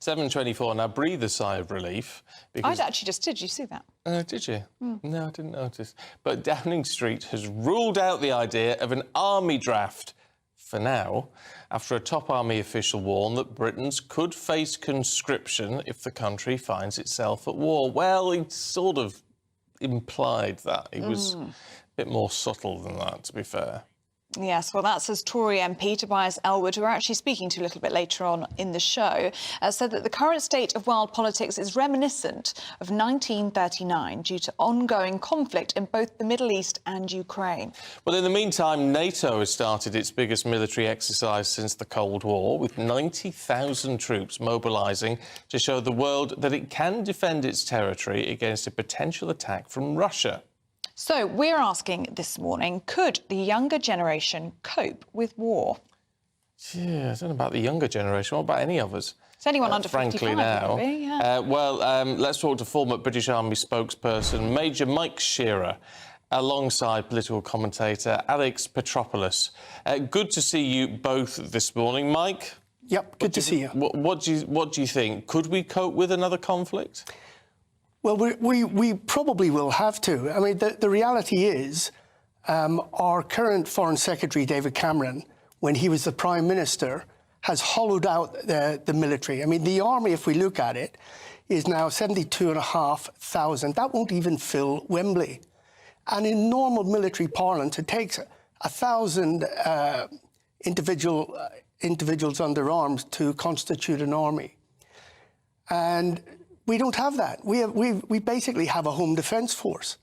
7:24 now. Breathe a sigh of relief. Because... I actually just did. You see that? Did you? No, I didn't notice. But Downing Street has ruled out the idea of an army draft for now, after a top army official warned that Britons could face conscription if the country finds itself at war. Well, he sort of implied that. He was a bit more subtle than that, to be fair. Yes, well, that's as Tory MP Tobias Ellwood, who we're actually speaking to a little bit later on in the show, said that the current state of world politics is reminiscent of 1939 due to ongoing conflict in both the Middle East and Ukraine. Well, in the meantime, NATO has started its biggest military exercise since the Cold War, with 90,000 troops mobilising to show the world that it can defend its territory against a potential attack from Russia. So we're asking this morning, could the younger generation cope with war? Yeah, I don't know about the younger generation. What about any of us? It's anyone under frankly 55, now. Maybe, yeah. Let's talk to former British Army spokesperson Major Mike Shearer, alongside political commentator Alex Petropoulos. Good to see you both this morning, Mike. Yep, good to see you. What do you think? Could we cope with another conflict? Well, we probably will have to. I mean, the reality is our current Foreign Secretary, David Cameron, when he was the Prime Minister, has hollowed out the military. I mean, the army, if we look at it, is now 72,500. That won't even fill Wembley. And in normal military parlance, it takes 1,000 individuals under arms to constitute an army. And we don't have that. We basically have a home defence force.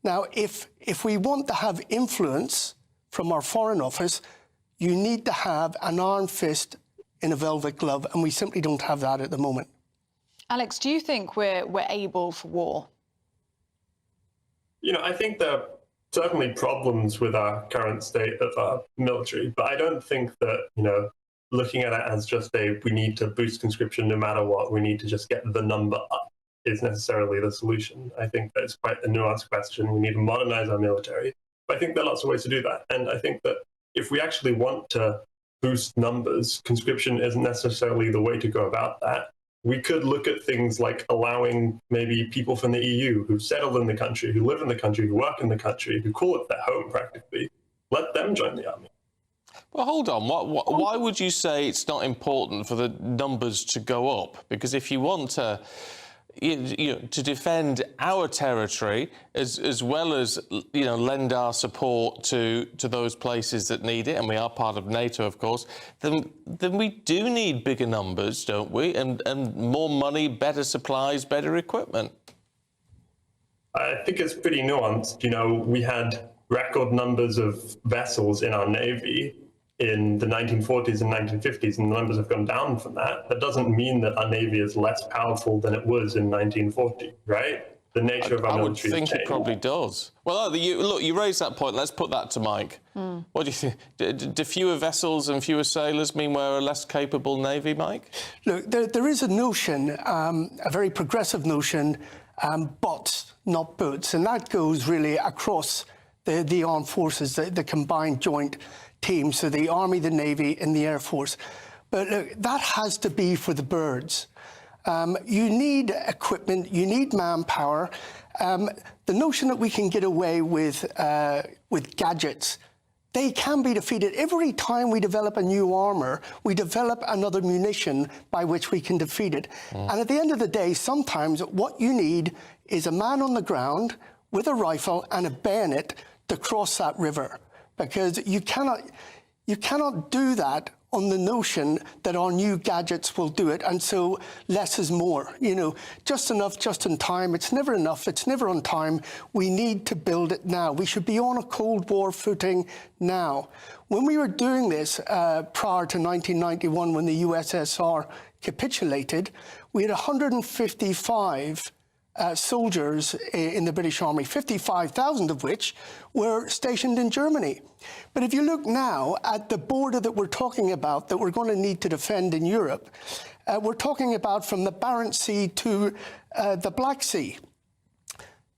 Now, if we want to have influence from our Foreign Office, you need to have an iron fist in a velvet glove, and we simply don't have that at the moment. Alex, do you think we're able for war? You know, I think there are certainly problems with our current state of our military, but I don't think that, you know, looking at it as just we need to boost conscription no matter what, we need to just get the number up is necessarily the solution. I think that it's quite a nuanced question. We need to modernize our military. But I think there are lots of ways to do that. And I think that if we actually want to boost numbers, conscription isn't necessarily the way to go about that. We could look at things like allowing maybe people from the EU who've settled in the country, who live in the country, who work in the country, who call it their home practically, let them join the army. Well, hold on. Why would you say it's not important for the numbers to go up? Because if you want to, to defend our territory as well as, lend our support to those places that need it, and we are part of NATO, of course, then we do need bigger numbers, don't we? And more money, better supplies, better equipment. I think it's pretty nuanced. You know, we had record numbers of vessels in our Navy in the 1940s and 1950s, and the numbers have gone down from that. That doesn't mean that our Navy is less powerful than it was in 1940, right? The nature of our military I would think it probably does. Well, look, you raised that point. Let's put that to Mike. What do you think? Do fewer vessels and fewer sailors mean we're a less capable Navy, Mike? Look, there is a notion, a very progressive notion, bots, not boots, and that goes really across the armed forces, the combined joint team, so the Army, the Navy and the Air Force. But look, that has to be for the birds. You need equipment, you need manpower. The notion that we can get away with gadgets, they can be defeated. Every time we develop a new armour, we develop another munition by which we can defeat it. And at the end of the day, sometimes what you need is a man on the ground with a rifle and a bayonet to cross that river. Because you cannot do that on the notion that our new gadgets will do it, and so less is more. You know, just enough, just in time. It's never enough. It's never on time. We need to build it now. We should be on a Cold War footing now. When we were doing this prior to 1991, when the USSR capitulated, we had 155 soldiers in the British Army, 55,000 of which were stationed in Germany. But if you look now at the border that we're talking about, that we're going to need to defend in Europe, we're talking about from the Barents Sea to the Black Sea.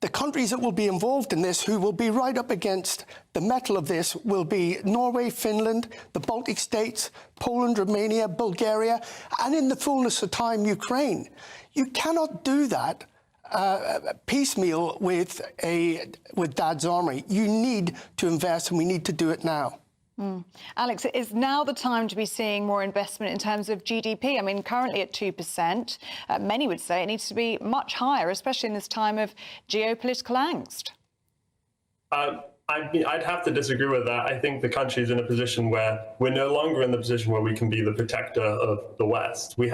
The countries that will be involved in this, who will be right up against the metal of this, will be Norway, Finland, the Baltic states, Poland, Romania, Bulgaria, and in the fullness of time, Ukraine. You cannot do that piecemeal with Dad's army. You need to invest, and we need to do it now. Alex, is now the time to be seeing more investment in terms of GDP? I mean, currently at 2%, many would say it needs to be much higher, especially in this time of geopolitical angst. I'd have to disagree with that. I think the country is in a position where we're no longer in the position where we can be the protector of the West. We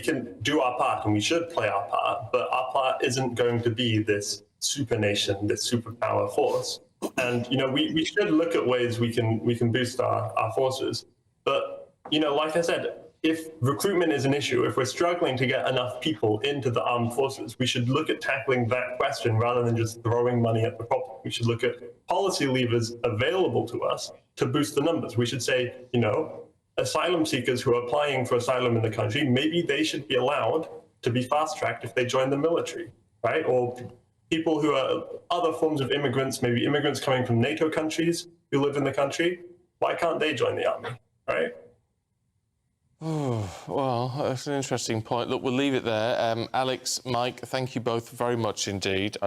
can do our part, and we should play our part, but our part isn't going to be this super nation, this superpower force. And, you know, we should look at ways we can boost our forces. But, you know, like I said, if recruitment is an issue, if we're struggling to get enough people into the armed forces, we should look at tackling that question rather than just throwing money at the problem. We should look at policy levers available to us to boost the numbers. We should say, you know, asylum seekers who are applying for asylum in the country, maybe they should be allowed to be fast-tracked if they join the military, right? Or people who are other forms of immigrants, maybe immigrants coming from NATO countries who live in the country, why can't they join the army, right? Oh, well, that's an interesting point. Look, we'll leave it there. Alex, Mike, thank you both very much indeed.